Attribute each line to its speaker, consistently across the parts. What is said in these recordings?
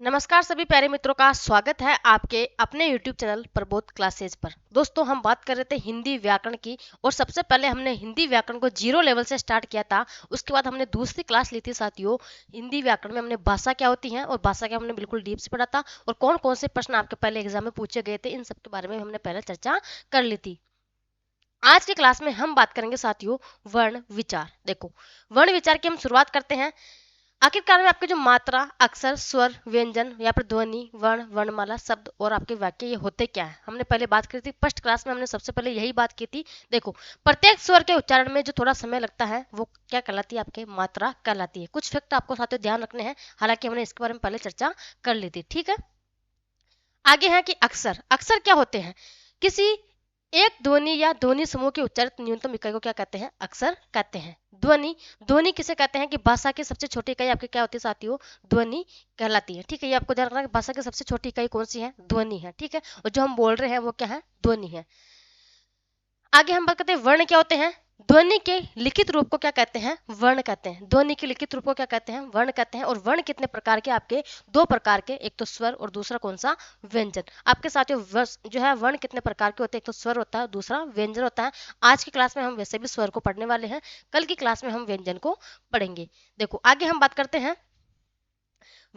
Speaker 1: नमस्कार सभी प्यारे मित्रों का स्वागत है आपके अपने YouTube चैनल प्रबोध क्लासेज पर। दोस्तों हम बात कर रहे थे हिंदी व्याकरण की और सबसे पहले हमने हिंदी व्याकरण को 0 लेवल से स्टार्ट किया था। उसके बाद हमने दूसरी क्लास ली थी साथियों। हिंदी व्याकरण में हमने भाषा क्या होती है और भाषा क्या हमने बिल्कुल डीप से पढ़ा था और कौन कौन से प्रश्न आपके पहले एग्जाम में पूछे गए थे इन सब के बारे में हमने पहले चर्चा कर ली थी। आज की क्लास में हम बात करेंगे साथियों वर्ण विचार। देखो वर्ण विचार की हम शुरुआत करते हैं। आखिरकार में आपके जो मात्रा अक्षर स्वर व्यंजन या फिर ध्वनि वर्ण वर्णमाला शब्द और आपके वाक्य ये होते क्या है हमने पहले बात करी थी। फर्स्ट क्लास में हमने सबसे पहले यही बात की थी। देखो प्रत्येक स्वर के उच्चारण में जो थोड़ा समय लगता है वो क्या कहलाती है, आपके मात्रा कहलाती है। कुछ फैक्ट आपको साथ ध्यान रखने हैं, हालांकि हमने इसके बारे में पहले चर्चा कर ली थी। ठीक है, आगे है कि अक्षर अक्षर क्या होते हैं। किसी एक ध्वनि या ध्वनि समूह के उच्चारित न्यूनतम इकाई को क्या कहते हैं, अक्षर कहते हैं। ध्वनि ध्वनि किसे कहते हैं कि भाषा की सबसे छोटी इकाई आपकी क्या होती है साथियों, ध्वनि कहलाती है। ठीक है, ये आपको ध्यान रखना है कि भाषा की सबसे छोटी इकाई कौन सी है, ध्वनि है। ठीक है, और जो हम बोल रहे हैं वो क्या है, ध्वनि है। आगे हम बात करते हैं वर्ण क्या होते हैं। ध्वनि के लिखित रूप को क्या कहते हैं, वर्ण कहते हैं। ध्वनि के लिखित रूप को क्या कहते हैं, वर्ण कहते हैं। और वर्ण कितने प्रकार के, आपके दो प्रकार के, एक तो स्वर और दूसरा कौन सा, व्यंजन। आपके साथियों जो है वर्ण कितने प्रकार के होते हैं, एक तो स्वर होता है, दूसरा व्यंजन होता है। आज की क्लास में हम वैसे भी स्वर को पढ़ने वाले हैं, कल की क्लास में हम व्यंजन को पढ़ेंगे। देखो आगे हम बात करते हैं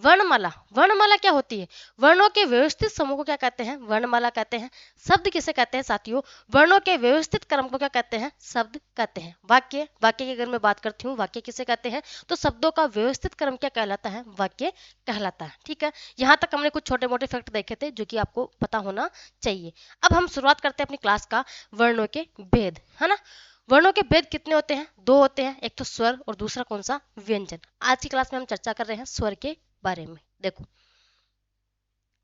Speaker 1: वर्णमाला। वर्णमाला क्या होती है, वर्णों के व्यवस्थित समूह को क्या कहते हैं, वर्णमाला कहते हैं। शब्द किसे कहते हैं साथियों, वर्णों के व्यवस्थित क्रम को क्या कहते हैं, शब्द कहते हैं। वाक्य वाक्य की अगर मैं बात करती हूँ, वाक्य किसे कहते हैं, तो शब्दों का व्यवस्थित क्रम क्या कहलाता है, वाक्य कहलाता है। ठीक है, यहाँ तक हमने कुछ छोटे मोटे फैक्ट देखे थे जो कि आपको पता होना चाहिए। अब हम शुरुआत करते हैं अपनी क्लास का वर्णों के भेद, है ना। वर्णों के भेद कितने होते हैं, दो होते हैं, एक तो स्वर और दूसरा कौन सा, व्यंजन। आज की क्लास में हम चर्चा कर रहे हैं स्वर के बारे में। देखो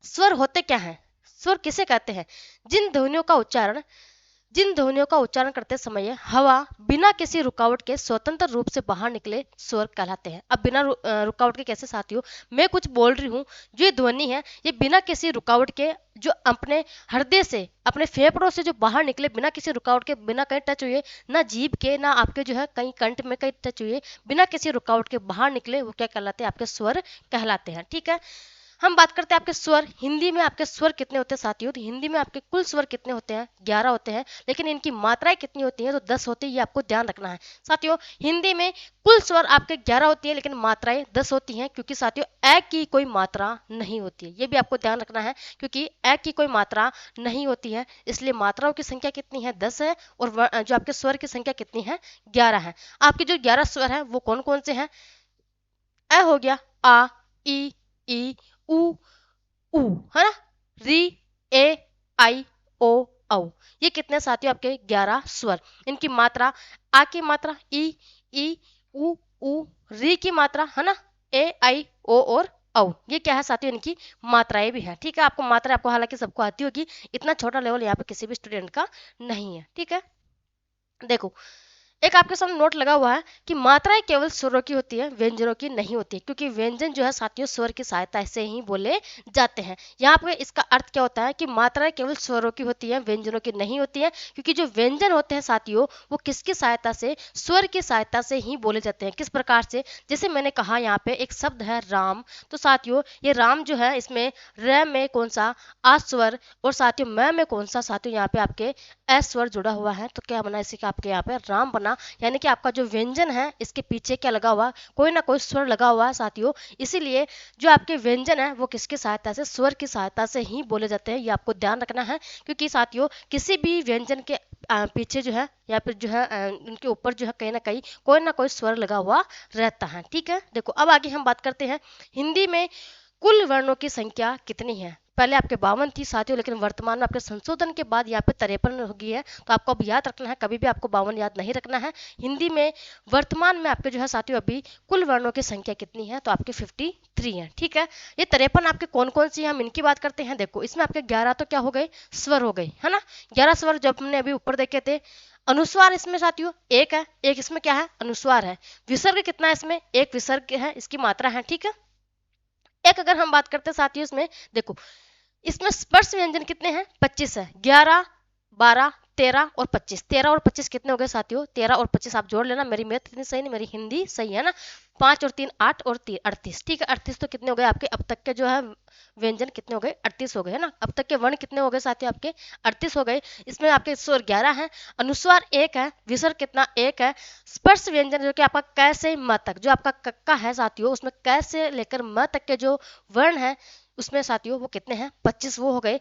Speaker 1: स्वर होते क्या हैं, स्वर किसे कहते हैं, जिन ध्वनियों का उच्चारण करते समय हवा बिना किसी रुकावट के स्वतंत्र रूप से बाहर निकले स्वर कहलाते हैं। अब बिना रुकावट के कैसे साथियों, मैं कुछ बोल रही हूँ, जो ये ध्वनि है ये बिना किसी रुकावट के जो अपने हृदय से अपने फेफड़ों से जो बाहर निकले, बिना किसी रुकावट के, बिना कहीं टच हुए, ना जीभ के ना आपके जो है कहीं कंठ में कहीं टच हुए, बिना किसी रुकावट के बाहर निकले, वो क्या कहलाते हैं, आपके स्वर कहलाते हैं। ठीक है, हम बात करते हैं आपके स्वर। हिंदी में आपके स्वर कितने होते हैं साथियों, तो हिंदी में आपके कुल स्वर कितने होते हैं, 11 होते हैं। लेकिन इनकी मात्राएं कितनी होती हैं, तो 10 होती है। ये आपको ध्यान रखना है साथियों। हिंदी में कुल स्वर आपके 11 होती है लेकिन मात्राएं 10 होती हैं, क्योंकि साथियों ए की कोई मात्रा नहीं होती है। ये भी आपको ध्यान रखना है, क्योंकि ए की कोई मात्रा नहीं होती है, इसलिए मात्राओं की संख्या कितनी है, 10 है। और जो आपके स्वर की संख्या कितनी है, 11 है। आपके जो 11 स्वर है वो कौन कौन से हैं, ए हो गया, आ ई उ ऊ, है ना, री ए आई ओ औ। ये कितने साथियों, आपके 11 स्वर। इनकी मात्रा, आ की मात्रा ई उ री की मात्रा है ना, ए आई ओ और औ। ये क्या है साथियों, इनकी मात्राएं भी है। ठीक है, आपको मात्रा आपको हालांकि सबको आती होगी, इतना छोटा लेवल यहाँ पे किसी भी स्टूडेंट का नहीं है। ठीक है, देखो एक आपके सामने नोट लगा हुआ है कि मात्राएं केवल स्वरों की होती है, व्यंजनों की नहीं होती है, क्योंकि व्यंजन जो है साथियों स्वर की सहायता से ही बोले जाते हैं। यहाँ पे इसका अर्थ क्या होता है कि मात्राएं केवल स्वरों की होती है, व्यंजनों की नहीं होती है, क्योंकि जो व्यंजन होते हैं साथियों वो किसकी सहायता से, स्वर की सहायता से ही बोले जाते हैं। किस प्रकार से, जैसे मैंने कहा यहाँ पे एक शब्द है राम, तो साथियों ये राम जो है इसमें र में कौन सा, आ स्वर, और साथियों मैं में कौन सा साथियों, यहाँ पे आपके एस स्वर जुड़ा हुआ है, तो क्या बना, इसी का आपके यहाँ पे राम बना। यानी कि आपका जो व्यंजन है इसके पीछे क्या लगा हुआ, कोई ना कोई स्वर लगा हुआ है साथियों। इसीलिए जो आपके व्यंजन है वो किसकी सहायता से, स्वर की सहायता से ही बोले जाते हैं। ये आपको ध्यान रखना है, क्योंकि साथियों किसी भी व्यंजन के पीछे जो है या फिर जो है उनके ऊपर जो है कहीं ना कहीं कोई ना कोई स्वर लगा हुआ रहता है। ठीक है, देखो अब आगे हम बात करते हैं हिंदी में कुल वर्णों की संख्या कितनी है। पहले आपके 52 थी साथियों, लेकिन वर्तमान में आपके संशोधन के बाद यहाँ पे 53 हो गई है। तो आपको अब याद रखना है, कभी भी आपको 52 याद नहीं रखना है। हिंदी में वर्तमान में आपके जो है साथियों अभी कुल वर्णों की संख्या कितनी है, तो आपके 53 है। ठीक है, ये 53 आपके कौन कौन सी है, हम इनकी बात करते हैं। देखो इसमें आपके 11 तो क्या हो गए, स्वर हो गए, है ना। 11 स्वर जब हमने अभी ऊपर देखे थे। अनुस्वार इसमें साथियों एक है, एक इसमें क्या है, अनुस्वार है। विसर्ग कितना है इसमें, एक विसर्ग है, इसकी मात्रा है। ठीक है, एक अगर हम बात करते हैं साथियों इसमें, देखो इसमें स्पर्श व्यंजन कितने हैं, 25 है। 11 12 13 और 25, 13 और 25 कितने हो गए साथियों? 13 और 25 आप जोड़ लेना, मेरी मैथ इतनी सही नहीं, मेरी हिंदी सही है ना। 5 और 3 8 और 3 38, ठीक है। 38 तो कितने हो गए आपके अब तक के जो है व्यंजन कितने हो गए? 38 हो गए है ना। अब तक के वर्ण कितने हो गए साथियों आपके? 38 हो गए। इसमें आपके स्वर 11 है, अनुस्वार 1 है, विसर्ग कितना? 1 है। स्पर्श व्यंजन जो कि आपका क से म तक, जो आपका कक्का है साथियों, उसमें क से लेकर म तक के जो वर्ण है उसमें साथियों वो कितने हैं? 25 वो हो गए।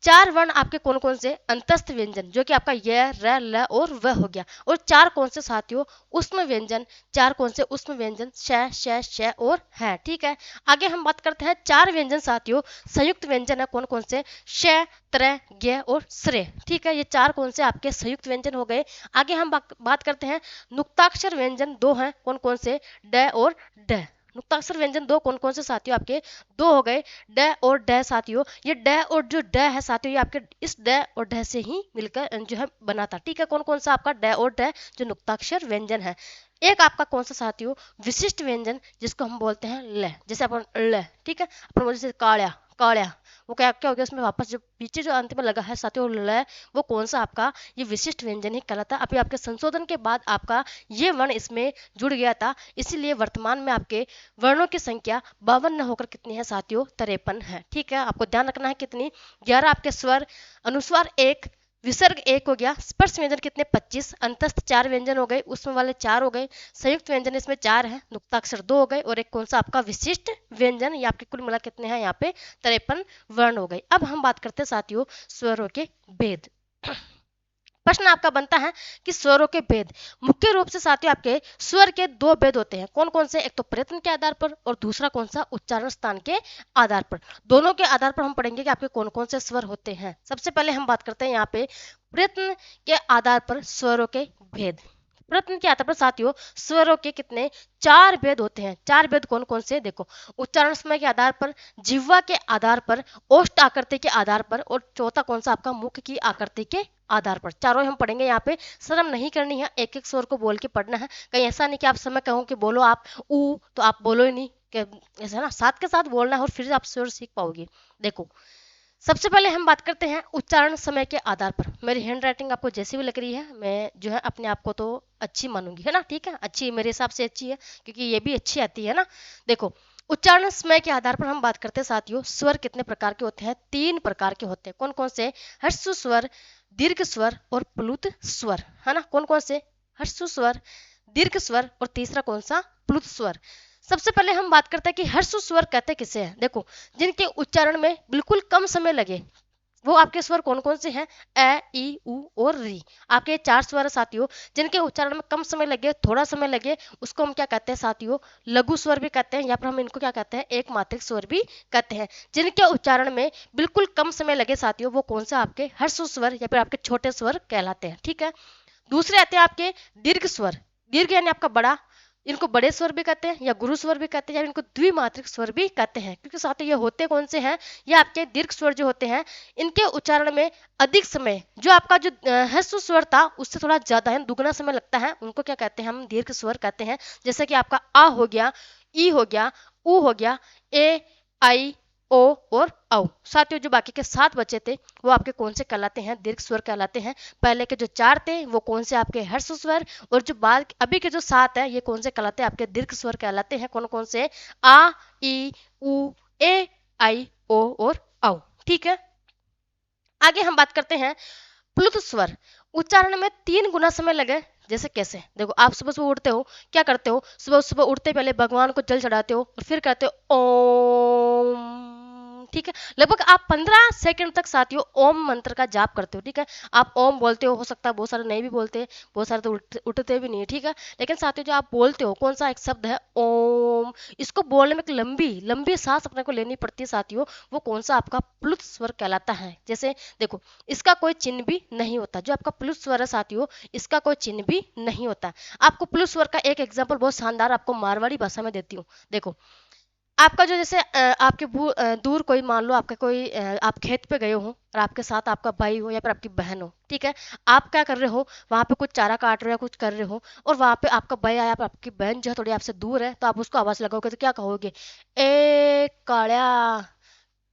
Speaker 1: 4 वर्ण आपके कौन कौन से? अंतस्थ व्यंजन जो कि आपका य, र, ल और व हो गया। और 4 कौन से साथियों? उष्म व्यंजन। 4 कौन से उष्म व्यंजन? श, श, श और है, ठीक है। आगे हम बात करते हैं 4 व्यंजन साथियों संयुक्त व्यंजन है कौन कौन से? श, त्र, ज्ञ और श्रेय, ठीक है। ये 4 कौन से आपके संयुक्त व्यंजन हो गए। आगे हम बात करते हैं नुक्ताक्षर व्यंजन 2 हैं कौन कौन से? ड और ड। नुक्ताक्षर व्यंजन 2 कौन कौन से साथियों आपके? 2 हो गए, ड और ड साथियों। ये ड और जो ड है साथियों ये आपके इस ड और ड से ही मिलकर जो है बना था, ठीक है। कौन कौन सा आपका ड और ड जो नुक्ताक्षर व्यंजन है। एक आपका कौन सा साथियों? विशिष्ट व्यंजन जिसको हम बोलते हैं ल, जैसे अपन ल, ठीक है। अपन बोलते जैसे काल्या, काल्या, वो क्या क्या हो गया उसमें वापस जो पीछे जो अंत में लगा है साथियों ल, वो कौन सा आपका? ये विशिष्ट व्यंजन ही कहलाता है। अभी आपके संशोधन के बाद आपका ये वर्ण इसमें जुड़ गया था, इसीलिए वर्तमान में आपके वर्णों की संख्या 52 न होकर कितनी है साथियों? 53 है, ठीक है। आपको ध्यान रखना है कितनी? 11 आपके स्वर, अनुस्वार 1, विसर्ग 1 हो गया, स्पर्श व्यंजन कितने? 25, अंतस्थ 4 व्यंजन हो गए, उसमें वाले 4 हो गए, संयुक्त व्यंजन इसमें 4 है, नुक्ताक्षर 2 हो गए और एक कौन सा आपका? विशिष्ट व्यंजन। ये आपके कुल मिला कितने हैं यहाँ पे? 53 वर्ण हो गए। अब हम बात करते हैं साथियों स्वरों के भेद। प्रश्न आपका बनता है कि स्वरों के भेद। मुख्य रूप से साथियों आपके स्वर के 2 भेद होते हैं कौन कौन से? एक तो प्रयत्न के आधार पर और दूसरा कौन सा? उच्चारण स्थान के आधार पर। दोनों के आधार पर हम पढ़ेंगे कि आपके कौन कौन से स्वर होते हैं। सबसे पहले हम बात करते हैं यहाँ पे प्रयत्न के आधार पर स्वरों के भेद। प्रयत्न के आधार पर साथियों स्वरों के कितने? 4 भेद होते हैं। 4 भेद कौन कौन से? देखो, उच्चारण समय के आधार पर, जिह्वा के आधार पर, ओष्ठ आकृति के आधार पर और चौथा कौन सा आपका? मुख की आकृति के आधार पर। चारों हम पढ़ेंगे यहाँ पे, शर्म नहीं करनी है, एक एक स्वर को बोल के पढ़ना है। कहीं ऐसा नहीं कि आप समय कहूँ कि बोलो आप ऊ तो आप बोलो ही नहीं, ऐसा ना, साथ के साथ बोलना है और फिर आप स्वर सीख पाओगे। देखो, सबसे पहले हम बात करते हैं उच्चारण समय के आधार पर। मेरी हैंड राइटिंग आपको जैसी भी लग रही है, मैं जो है अपने आप को तो अच्छी मानूंगी, है ना, ठीक है। अच्छी मेरे हिसाब से अच्छी है क्योंकि ये भी अच्छी आती है ना। देखो, उच्चारण समय के आधार पर हम बात करते हैं साथियों स्वर कितने प्रकार के होते हैं? 3 प्रकार के होते हैं कौन कौन से? ह्रस्व स्वर, दीर्घ स्वर और प्लुत स्वर, है ना। कौन कौन से? ह्रस्व स्वर, दीर्घ स्वर और तीसरा कौन सा? प्लुत स्वर। सबसे पहले हम बात करते हैं कि ह्रस्व स्वर कहते किसे हैं। देखो, जिनके उच्चारण में बिल्कुल कम समय लगे वो आपके स्वर कौन कौन से हैं? ए, ई, उ और री। आपके 4 स्वर है साथियों जिनके उच्चारण में कम समय लगे, थोड़ा समय लगे, उसको हम क्या कहते हैं साथियों? लघु स्वर भी कहते हैं, या फिर हम इनको क्या कहते हैं? एक मात्रिक स्वर भी कहते हैं। जिनके उच्चारण में बिल्कुल कम समय लगे साथियों वो कौन सा? आपके ह्रस्व स्वर या फिर आपके छोटे स्वर कहलाते हैं, ठीक है। दूसरे आते हैं आपके दीर्घ स्वर। दीर्घ यानी आपका बड़ा, इनको बड़े स्वर भी कहते हैं या गुरु स्वर भी कहते हैं या इनको द्विमात्रिक स्वर भी कहते हैं। क्योंकि साथियों ये होते कौन से हैं? ये आपके दीर्घ स्वर जो होते हैं इनके उच्चारण में अधिक समय, जो आपका जो ह्रस्व स्वर था उससे थोड़ा ज्यादा है, दुगना समय लगता है, उनको क्या कहते हैं? हम दीर्घ स्वर कहते हैं। जैसे कि आपका आ हो गया, ई हो गया, उ हो गया, ए, आई, ओ और औ। साथियों जो बाकी के 7 बचे थे वो आपके कौन से कहलाते हैं? दीर्घ स्वर कहलाते हैं। पहले के जो 4 थे वो कौन से? आपके ह्रस्व स्वर, और जो बाद अभी के जो 7 है ये कौन से कहलाते हैं? आपके दीर्घ स्वर कहलाते हैं। कौन कौन से? आ, ई, उ, ए, आई, ओ और औ, ठीक है। आगे हम बात करते हैं प्लुत स्वर। उच्चारण में 3 गुना समय लगे। जैसे कैसे? देखो, आप सुबह सुबह उठते हो, क्या करते हो? सुबह सुबह उठते पहले भगवान को जल चढ़ाते हो और फिर कहते हो ओम, ठीक है। लगभग आप 15 सेकंड तक साथियों ओम मंत्र का जाप करते हो, ठीक है। आप ओम बोलते हो सकता है बहुत सारे नहीं भी बोलते, बहुत सारे तो उठते भी नहीं है, ठीक है। लेकिन साथियों जो आप बोलते हो कौन सा एक शब्द है? ओम। इसको बोलने में एक लंबी लंबी सांस अपने को लेनी पड़ती है साथियों, वो कौन सा? आपका प्लुत स्वर कहलाता है। जैसे देखो, इसका कोई चिन्ह भी नहीं होता, जो आपका प्लुत स्वर है साथियों इसका कोई चिन्ह भी नहीं होता। आपको प्लुत स्वर का एक एग्जांपल बहुत शानदार आपको मारवाड़ी भाषा में देती हूँ। देखो, आपका जो जैसे आपके दूर कोई, मान लो आपका कोई आप खेत पे गए हो और आपके साथ आपका भाई हो या फिर आपकी बहन हो, ठीक है। आप क्या कर रहे हो? वहां पे कुछ चारा काट रहे हो या कुछ कर रहे हो और वहां पे आपका भाई आया, आपकी बहन जो है थोड़ी आपसे दूर है, तो आप उसको आवाज लगाओगे तो क्या कहोगे? ए कालिया,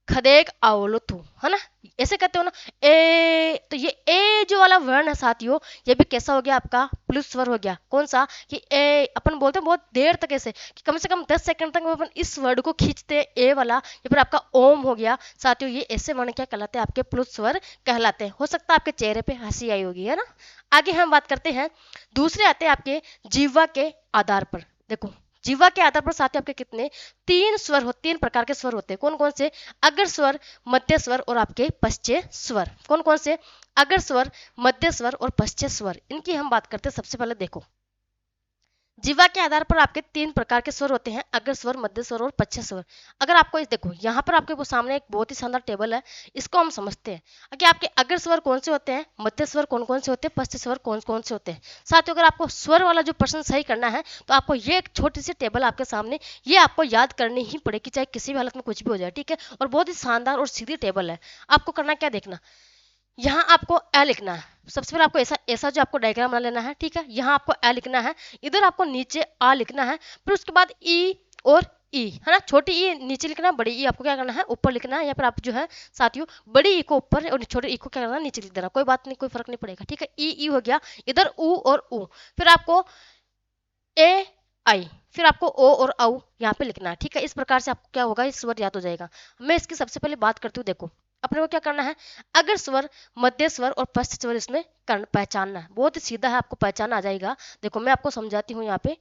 Speaker 1: खदेक आवलो तू, है ना, ऐसे कहते हो ना। ए, तो ये ए जो वाला वर्ण है साथियों, ये भी कैसा हो गया आपका प्लुस स्वर हो गया। कौन सा कि ए, अपन बोलते हैं बहुत देर तक ऐसे कि कम से कम 10 सेकंड तक अपन इस वर्ड को खींचते हैं, ए वाला। ये फिर आपका ओम हो गया साथियों। ये ऐसे वर्ण क्या कहलाते हैं आपके प्लुस स्वर कहलाते हैं। हो सकता है आपके चेहरे पे हंसी आई होगी, है ना। आगे हम बात करते हैं, दूसरे आते हैं आपके जीवा के आधार पर। देखो जीवा के आधार पर साथियों आपके कितने तीन स्वर हो, तीन प्रकार के स्वर होते हैं। कौन कौन से, अग्र स्वर, मध्य स्वर और आपके पश्चय स्वर। कौन कौन से, अग्र स्वर, मध्य स्वर और पश्चय स्वर। इनकी हम बात करते हैं। सबसे पहले देखो जीवा के आधार पर आपके तीन प्रकार के स्वर होते हैं, अग्र स्वर, मध्य स्वर और पश्चय स्वर। अगर आपको इस देखो यहाँ पर आपके वो सामने एक बहुत ही शानदार टेबल है, इसको हम समझते हैं कि आपके अग्र स्वर कौन से होते हैं, मध्य स्वर कौन कौन से होते हैं, पश्चय स्वर कौन कौन से होते हैं। साथियों अगर आपको स्वर वाला जो प्रश्न सही करना है तो आपको ये एक छोटी सी टेबल आपके सामने, ये आपको याद करनी ही पड़ेगी, चाहे किसी भी हालत में कुछ भी हो जाए, ठीक है। और बहुत ही शानदार और सीधी टेबल है। आपको करना क्या, देखना यहाँ आपको ए लिखना है। सबसे पहले आपको ऐसा ऐसा जो आपको डायग्राम बना लेना है, ठीक है। यहाँ आपको ए लिखना है, इधर आपको नीचे आ लिखना है, फिर उसके बाद ई और ई, है ना। छोटी ई नीचे लिखना है, बड़ी ई आपको क्या करना है ऊपर लिखना है। या फिर आप जो है साथियों बड़ी ई को ऊपर और छोटे ई को क्या करना है नीचे लिख देना, कोई बात नहीं, कोई फर्क नहीं पड़ेगा, ठीक है। ई ई हो गया, इधर ऊ और ऊ, फिर आपको ए आई, फिर आपको ओ और औ यहाँ पे लिखना है, ठीक है। इस प्रकार से आपको क्या होगा, इस स्वर याद हो जाएगा। मैं इसकी सबसे पहले बात करती हूँ। देखो अपने को क्या करना है, अगर स्वर, मध्य स्वर और पश्च स्वर इसमें पहचानना है। बहुत ही सीधा है, आपको पहचान आ जाएगा। देखो मैं आपको समझाती हूँ यहाँ पे।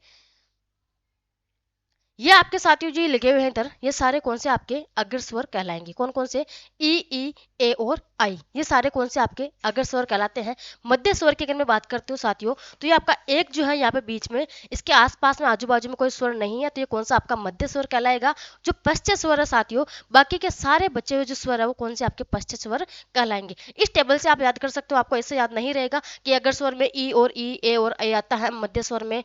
Speaker 1: ये आपके साथियों जो लगे हुए हैं इधर, ये सारे कौन से आपके अग्र स्वर कहलाएंगे। कौन कौन से, ई ई ए और आई, ये सारे कौन से आपके अग्र स्वर कहलाते हैं। मध्य स्वर की अगर मैं बात करती हूँ साथियों, तो ये आपका एक जो है यहाँ पे बीच में, इसके आसपास में आजू बाजू में कोई स्वर नहीं है, तो ये कौन सा आपका मध्य स्वर कहलाएगा। जो पश्चय स्वर है साथियों, बाकी के सारे बचे हुए जो स्वर है वो कौन से आपके पश्चय स्वर कहलाएंगे। इस टेबल से आप याद कर सकते हो। आपको ऐसे याद नहीं रहेगा कि अगर स्वर में ई और ई, ए और ए आता है, मध्य स्वर में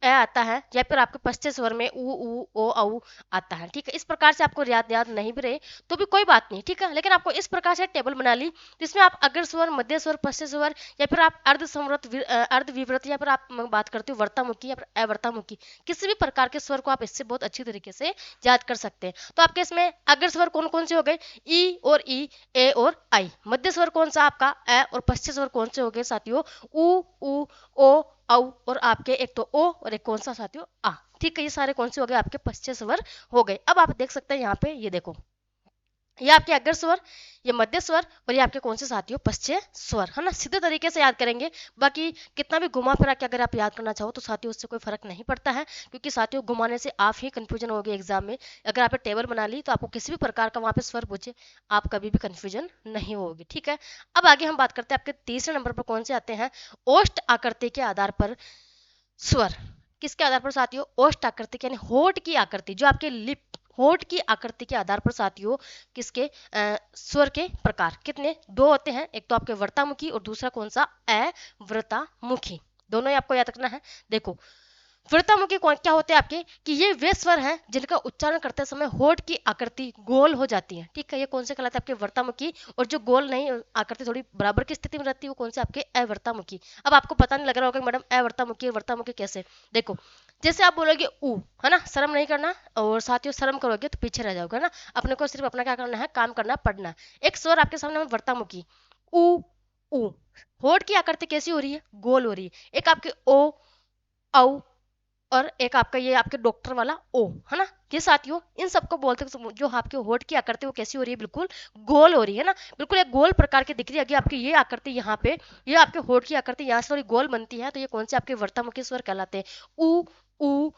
Speaker 1: ए आता है, या फिर आपके पश्चय स्वर में ऊ ऊ ओ औ आता है, ठीक है। इस प्रकार से आपको याद याद नहीं भी रहे तो भी कोई बात नहीं, ठीक है। लेकिन आपको इस प्रकार से टेबल बना ली जिसमें आप अग्र स्वर, मध्य स्वर, पश्चय स्वर, या फिर आप अर्ध समृत, अर्ध विवृत, या फिर आप बात करते हो वर्तामुखी या फिर अवर्तामुखी, किसी भी प्रकार के स्वर को आप इससे बहुत अच्छी तरीके से याद कर सकते हैं। तो आपके इसमें अग्र स्वर कौन कौन से हो गए, ई और ई, ए और आई। मध्य स्वर कौन सा आपका ए, और पश्चय स्वर कौन से हो गए साथियों, ऊ ऊ ओ औ, और आपके एक तो ओ और एक कौन सा साथियों आ, ठीक है। ये सारे कौन से हो गए आपके पश्चय स्वर हो गए। अब आप देख सकते हैं यहाँ पे, ये देखो ये आपके अग्र स्वर, ये मध्य स्वर, और ये आपके कौन से साथियों पश्चय स्वर, है ना। सीधे तरीके से याद करेंगे। बाकी कितना भी घुमा फिरा के अगर आप याद करना चाहो तो साथियों उससे कोई फर्क नहीं पड़ता है, क्योंकि साथियों घुमाने से आप ही कंफ्यूजन होगी एग्जाम में। अगर आपने टेबल बना ली तो आपको किसी भी प्रकार का वहां पे स्वर पूछे, आप कभी भी कंफ्यूजन नहीं होगी, ठीक है। अब आगे हम बात करते हैं आपके तीसरे नंबर पर कौन से आते हैं, ओष्ठ आकृति के आधार पर स्वर। किसके आधार पर साथियों, ओष्ठ आकृति यानी होठ की आकृति, जो आपके लिप, होठ की आकृति के आधार पर साथियों किसके स्वर के प्रकार कितने दो होते हैं। एक तो आपके वर्तामुखी और दूसरा कौन सा अवृतामुखी। दोनों ही आपको याद रखना है। देखो वृत्तामुखी कौन क्या होते हैं आपके, कि ये वे स्वर हैं जिनका उच्चारण करते समय होठ की आकृति गोल हो जाती है, ठीक है। ये कौन से कहलाते हैं आपके वर्तामुखी, और जो गोल नहीं आकृति थोड़ी बराबर की स्थिति में रहती है वो कौन से आपके अवर्तामुखी। अब आपको पता नहीं लग रहा होगा मैडम अवर्तामुखी वर्तामुखी कैसे। देखो जैसे आप बोलोगे ऊ, है ना, शर्म नहीं करना, और साथियों शर्म करोगे तो पीछे रह जाओगे ना। अपने को सिर्फ अपना क्या करना है, काम करना, पढ़ना। एक स्वर आपके सामने वर्तामुखी ऊ ऊ, होठ की आकृति कैसी हो रही है, गोल हो रही है। एक आपके ओ औ, और एक आपका ये आपके डॉक्टर वाला ओ, है ना। ये साथियों इन सबको बोलते हैं जो आपके होठ की आकृति वो कैसी हो रही है, बिल्कुल गोल हो रही है ना, बिल्कुल एक गोल प्रकार की दिख रही है। अगर आपकी ये आकृति यहाँ पे, ये आपके होठ की आकृति यहाँ से थोड़ी गोल बनती है, तो ये कौन से आपके वर्तामुखी स्वर कहलाते हैं, ऊ ऊ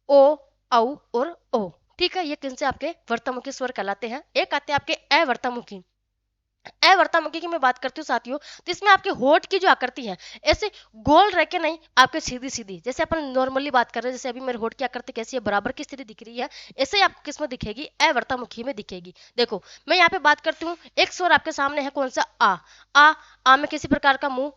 Speaker 1: ओ औ और ओ, ठीक है। ये किन से आपके वर्तामुखी स्वर कहलाते हैं। एक आते हैं आपके अवर्तामुखी। अवर्तामुखी की मैं बात करती हूँ साथियों, तो इसमें आपके होठ की जो आकृति है ऐसे गोल रह के नहीं, आपके सीधी सीधी, जैसे अपन नॉर्मली बात कर रहे हैं, जैसे अभी मेरे होठ की आकृति कैसी है, बराबर की स्थिति दिख रही है, ऐसे ही आपको किसमें दिखेगी, अवर्तामुखी में दिखेगी। देखो मैं यहाँ पे बात करती हूँ, एक स्वर आपके सामने है कौन सा आ में किसी प्रकार का मुंह,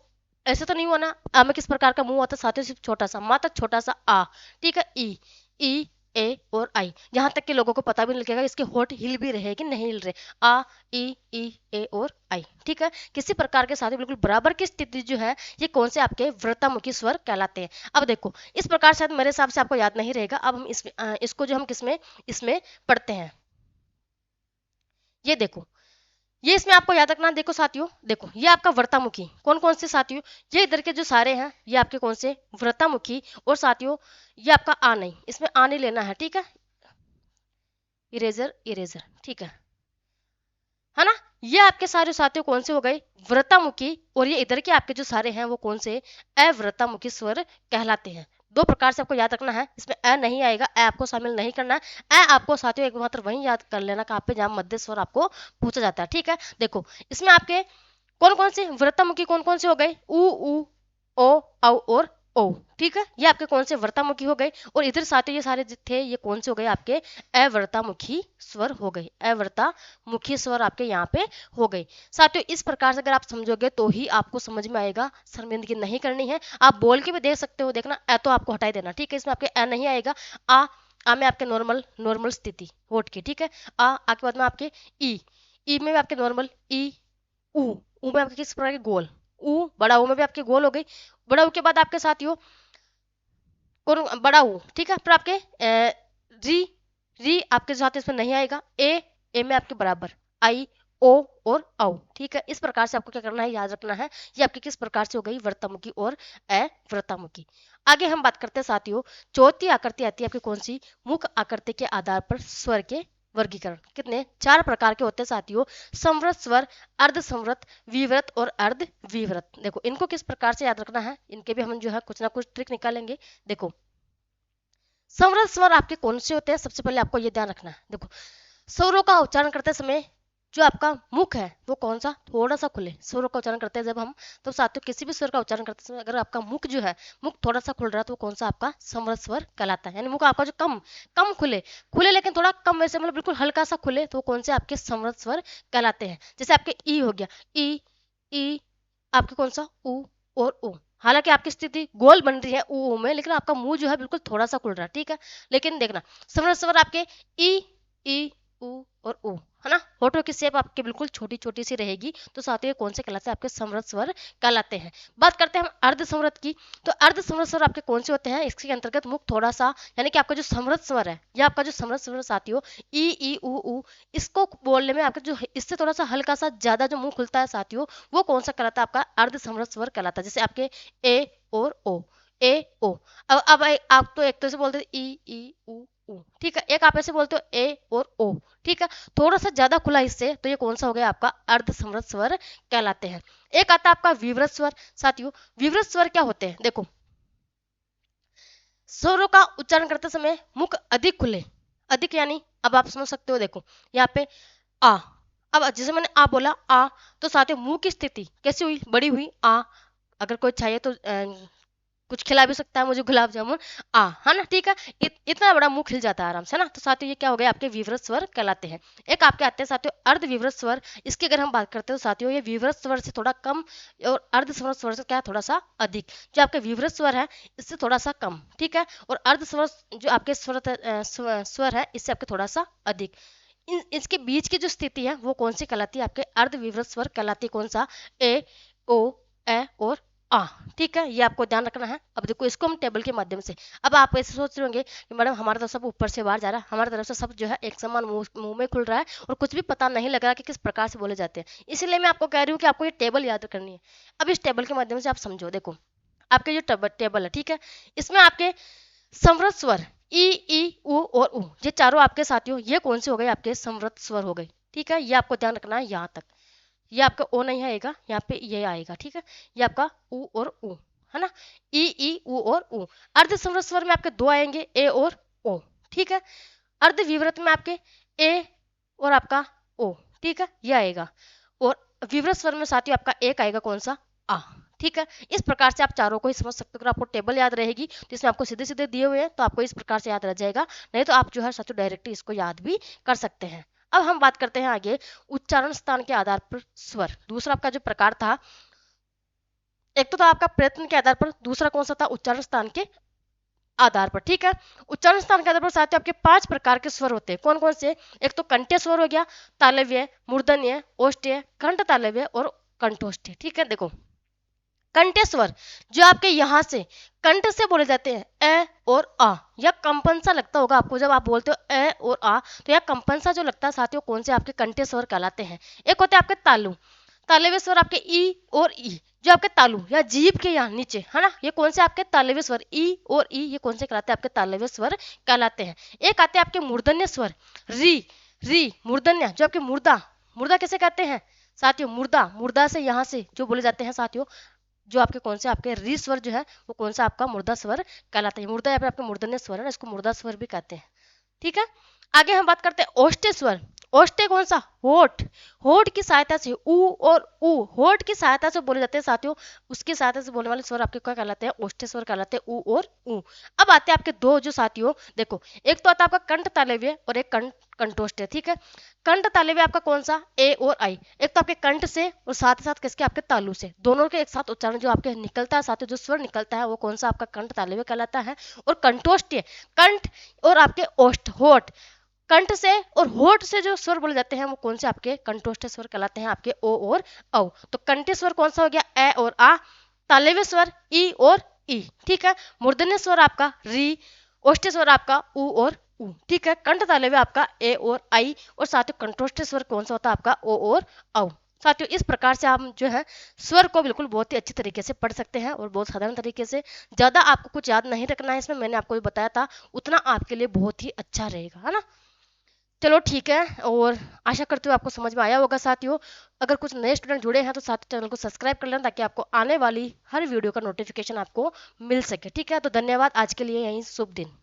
Speaker 1: ऐसे तो नहीं हुआ ना, आ में किस प्रकार का मुंह होता है साथियों, सिर्फ छोटा सा, मात्र छोटा सा आ, ठीक है। ई ई ए और आई, यहाँ तक के लोगों को पता भी नहीं लगेगा इसके होठ हिल भी रहे कि नहीं हिल रहे, आ ई ए और आई, ठीक है। किसी प्रकार के साथ ही बिल्कुल बराबर की स्थिति जो है ये कौन से आपके वृत्तामुखी स्वर कहलाते हैं। अब देखो इस प्रकार शायद मेरे हिसाब से आपको याद नहीं रहेगा। अब हम इसको जो हम किसमें इसमें पढ़ते हैं, ये देखो, ये इसमें आपको याद रखना। देखो साथियों, देखो ये आपका वर्तामुखी, कौन कौन से साथियों, ये इधर के जो सारे हैं ये आपके कौन से वर्तामुखी। और साथियों ये आपका आ नहीं, इसमें आ नहीं लेना है, ठीक है, इरेजर इरेजर, ठीक है ना। ये आपके सारे साथियों कौन से हो गए, व्रतामुखी। और ये इधर के आपके जो सारे हैं वो कौन से, अव्रतामुखी स्वर कहलाते हैं। दो प्रकार से आपको याद रखना है, इसमें अ नहीं आएगा, अ आपको शामिल नहीं करना है। अ आपको साथियों एक मात्र वही याद कर लेना कहाँ पे, जहाँ मध्य स्वर आपको पूछा जाता है, ठीक है। देखो इसमें आपके कौन कौन से व्रतामुखी कौन कौन से हो गए, उ ओ औ और ओ, ठीक है, ये आपके कौन से व्रतामुखी हो गए। और इधर साथियों ये सारे थे ये कौन से हो गए, आपके अव्रतामुखी स्वर हो गए, अव्रतामुखी स्वर आपके यहाँ पे हो गए। साथियों इस प्रकार से अगर आप समझोगे तो ही आपको समझ में आएगा, शर्मिंदगी नहीं करनी है। आप बोल के भी देख सकते हो, देखना ए तो आपको हटाई देना, ठीक है, इसमें आपके ए नहीं आएगा। आ में आपके नॉर्मल नॉर्मल स्थिति होठ की, ठीक है, के बाद में आपके ई में भी आपके नॉर्मल ई, ऊ में आपके किस प्रकार के गोल, ऊ बड़ा ऊ में भी आपके गोल हो गई। बड़ा ऊ के बाद आपके साथियों कौन, बड़ा ऊ, ठीक है, फिर आपके री, री आपके साथ इसमें नहीं आएगा। ए में आपके बराबर, आई ओ और औ, ठीक है। इस प्रकार से आपको क्या करना है, याद रखना है ये आपकी किस प्रकार से हो गई, वर्तामुखी और अव्रतामुखी। आगे हम बात करते हैं साथियों, चौथी आकृति आती है आपकी कौन सी, मुख आकृति के आधार पर स्वर के वर्गीकरण। कितने, चार प्रकार के होते हैं साथियों, संवृत स्वर, अर्ध संवृत, विवृत और अर्ध विवृत। देखो इनको किस प्रकार से याद रखना है, इनके भी हम जो है कुछ ना कुछ ट्रिक निकालेंगे। देखो संवृत स्वर आपके कौन से होते हैं, सबसे पहले आपको ये ध्यान रखना है। देखो स्वरों का उच्चारण करते समय जो आपका मुख है वो कौन सा, थोड़ा सा खुले। स्वरों का उच्चारण करते हैं जब हम, तो साथियों किसी भी स्वर का उच्चारण करते समय अगर आपका मुख जो है, मुख थोड़ा सा खुल रहा है तो वो कौन सा आपका संवृत स्वर कहलाता है। यानी मुख आपका जो कम कम खुले, खुले लेकिन थोड़ा कम वैसे, मतलब बिल्कुल हल्का सा खुले, तो वो कौन से आपके संवृत स्वर कहलाते हैं। जैसे आपके ई हो गया, ई आपके कौन सा, ऊ और ऊ। हालांकि आपकी स्थिति गोल बन रही है ऊ में, लेकिन आपका मुंह जो है बिल्कुल थोड़ा सा खुल रहा है, ठीक है। लेकिन देखना समृद्ध स्वर आपके ई ऊ और ऊ, है ना, होठों की शेप आपके बिल्कुल छोटी छोटी सी रहेगी, तो साथ ही कौन से कहलाते हैं, आपके समृद्ध स्वर कहलाते हैं। बात करते हैं हम अर्ध समृद्ध की, तो अर्ध समृद्ध स्वर आपके कौन से होते हैं, इसके अंतर्गत मुख थोड़ा सा, यानी कि आपका जो समृद्ध स्वर है, या आपका जो समृद्ध स्वर साथियों ई ऊ, इसको बोलने में आपका जो इससे थोड़ा सा हल्का सा ज्यादा जो मुंह खुलता है साथियों, वो कौन सा कहलाता है, आपका अर्ध समृद्ध स्वर कहलाता है। जैसे आपके ए और ओ, ए ओ। अब आप तो एक तो से बोलते हैं ई ऊ ऊ, ठीक है, एक आप ऐसे बोलते हो ए और ओ, ठीक है, थोड़ा सा ज्यादा खुला हिस्से, तो ये कौन सा हो गया, आपका अर्ध समृद्ध स्वर कहलाते हैं। एक आता है आपका विवृत स्वर। साथियों विवृत स्वर क्या होते हैं, देखो स्वरों का उच्चारण करते समय मुख अधिक खुले, अधिक यानी अब आप समझ सकते हो, देखो यहाँ पे आ, अब जैसे मैंने आ बोला आ, तो साथियों मुंह की स्थिति कैसी हुई, बड़ी हुई आ। अगर कोई चाहिए तो कुछ खिला भी सकता है मुझे, गुलाब जामुन है ना, ठीक है, इतना बड़ा मुंह खिल जाता है आराम से ना। तो साथियों ये क्या हो गया, आपके विवृत स्वर कहलाते हैं। एक आपके आते हैं साथियों अर्ध विवृत स्वर। इसकी अगर हम बात करते हैं तो साथियों ये विवृत स्वर से थोड़ा कम, और अर्ध स्वर स्वर से क्या थोड़ा सा अधिक। जो आपके विवृत स्वर है इससे थोड़ा सा कम, ठीक है, और अर्ध स्वर जो आपके स्वर है इससे आपके थोड़ा सा अधिक। इसके बीच की जो स्थिति है वो कौन सी कहलाती है, आपके अर्ध विवृत स्वर कहलाती है। कौन सा, ए ओ ए और आ, ठीक है, ये आपको ध्यान रखना है। अब देखो इसको हम टेबल के माध्यम से, अब आप ऐसे सोच रहे होंगे कि मैडम हमारा तो सब ऊपर से बाहर जा रहा है, हमारी तरफ से सब जो है एक समान मुंह में खुल रहा है और कुछ भी पता नहीं लग रहा कि किस प्रकार से बोले जाते हैं। इसलिए मैं आपको कह रही हूँ कि आपको ये टेबल याद करनी है। अब इस टेबल के माध्यम से आप समझो, देखो आपके जो टेबल है, ठीक है, इसमें आपके समृद्ध स्वर ई ऊ और ऊ, ये चारों आपके साथियों ये कौन से हो गए, आपके समृद्ध स्वर हो गए, ठीक है। ये आपको ध्यान रखना है यहाँ तक, ये आपका ओ नहीं आएगा, यहाँ पे ये आएगा, ठीक है, ये आपका ऊ और ऊ, है ना, ई ऊ और ऊ। अर्ध समृद्ध स्वर में आपके दो आएंगे, ए और ओ, ठीक है। अर्ध विवृत में आपके ए और आपका ओ, ठीक है, ये आएगा। और विवृत स्वर में साथियों आपका एक आएगा, कौन सा, आ, ठीक है। इस प्रकार से आप चारों को ही समझ सकते हो। अगर आपको टेबल याद रहेगी तो इसमें आपको सीधे सीधे दिए हुए हैं तो आपको इस प्रकार से याद रह जाएगा, नहीं तो आप जो है साथियों डायरेक्टली इसको याद भी कर सकते हैं। अब हम बात करते हैं आगे उच्चारण स्थान के आधार पर स्वर। दूसरा आपका जो प्रकार था, एक तो था आपका प्रयत्न के आधार पर, दूसरा कौन सा था, उच्चारण स्थान के आधार पर, ठीक है। उच्चारण स्थान के आधार पर साथियों आपके 5 प्रकार के स्वर होते हैं। कौन कौन से, एक तो कंठ्य स्वर हो गया, तालव्य, मूर्धन्य, ओष्ठ्य, कंठ तालव्य और कंठोष्ठ्य, ठीक है। देखो कंठे स्वर जो आपके यहाँ से कंठ से बोले जाते हैं ए और आ, या कंपन सा लगता होगा आपको जब आप बोलते हो ए और आ, तो यह कंपन सा जो लगता है साथियों कौन से आपके कंठे स्वर कहलाते हैं। एक होते हैं आपके तालु, तालव्य स्वर आपके ई और ई, जो आपके तालु या जीभ के यहाँ नीचे है ना, ये कौन से आपके तालव्य स्वर ई और ई, ये कौन से कहलाते हैं आपके तालव्य स्वर कहलाते हैं। एक आते हैं आपके मूर्धन्य स्वर री, री मूर्धन्य जो आपके मुर्दा, मुर्दा कैसे कहते हैं साथियों, मुर्दा, मुर्दा से यहाँ से जो बोले जाते हैं साथियों, जो आपके कौन से आपके री स्वर जो है वो कौन सा आपका मुर्दा स्वर कहलाता है। मुर्दा यहाँ पे आपके मूर्धन्य स्वर है ना, इसको मुर्दा स्वर भी कहते हैं। ठीक है, आगे हम बात करते हैं ओष्ठ्य स्वर। ओष्ठ्य कौन सा, होठ, होठ की सहायता से ऊ और ऊ, होठ की सहायता से बोले जाते हैं साथियों, उसकी सहायता से बोलने वाले स्वर आपके क्या कहलाते हैं, ओष्ठ्य स्वर कहलाते हैं, ऊ और ऊ। अब आते हैं आपके दो जो साथियों, देखो एक तो आता है आपका कंठ तालव्य और एक कंठोष्ठ्य। ठीक है, कंठ तालव्य आपका कौन सा, ए और आई, एक तो आपके कंठ से और साथ ही साथ किसके आपके तालु से, दोनों के एक साथ उच्चारण जो आपके निकलता है साथियों, जो स्वर निकलता है वो कौन सा आपका कंठ तालव्य कहलाता है। और कंठोष्ठ्य, कंठ और आपके ओष्ठ, होठ, कंठ से और होठ से जो स्वर बोले जाते हैं वो कौन से आपके कंठोष्ठ स्वर कहलाते हैं, आपके ओ और औ। तो कंठी स्वर कौन सा हो गया, ए और आ, तालव्य स्वर ई और ई। ठीक है, मूर्धन्य स्वर आपका री, ओष्ठ्य स्वर आपका ऊ और ऊ। ठीक है, कंठ तालव्य आपका ए और आई, और साथ ही कंठोष्ठ स्वर कौन सा होता है आपका ओ और औ। साथियों इस प्रकार से आप जो है स्वर को बिल्कुल बहुत ही अच्छी तरीके से पढ़ सकते हैं और बहुत साधारण तरीके से, ज़्यादा आपको कुछ याद नहीं रखना है इसमें, मैंने आपको बताया था उतना आपके लिए बहुत ही अच्छा रहेगा, है ना। चलो ठीक है, और आशा करती हूँ आपको समझ में आया होगा साथियों। अगर कुछ नए स्टूडेंट जुड़े हैं तो साथ चैनल को सब्सक्राइब कर लेना ताकि आपको आने वाली हर वीडियो का नोटिफिकेशन आपको मिल सके। ठीक है, तो धन्यवाद, आज के लिए यहीं, शुभ दिन।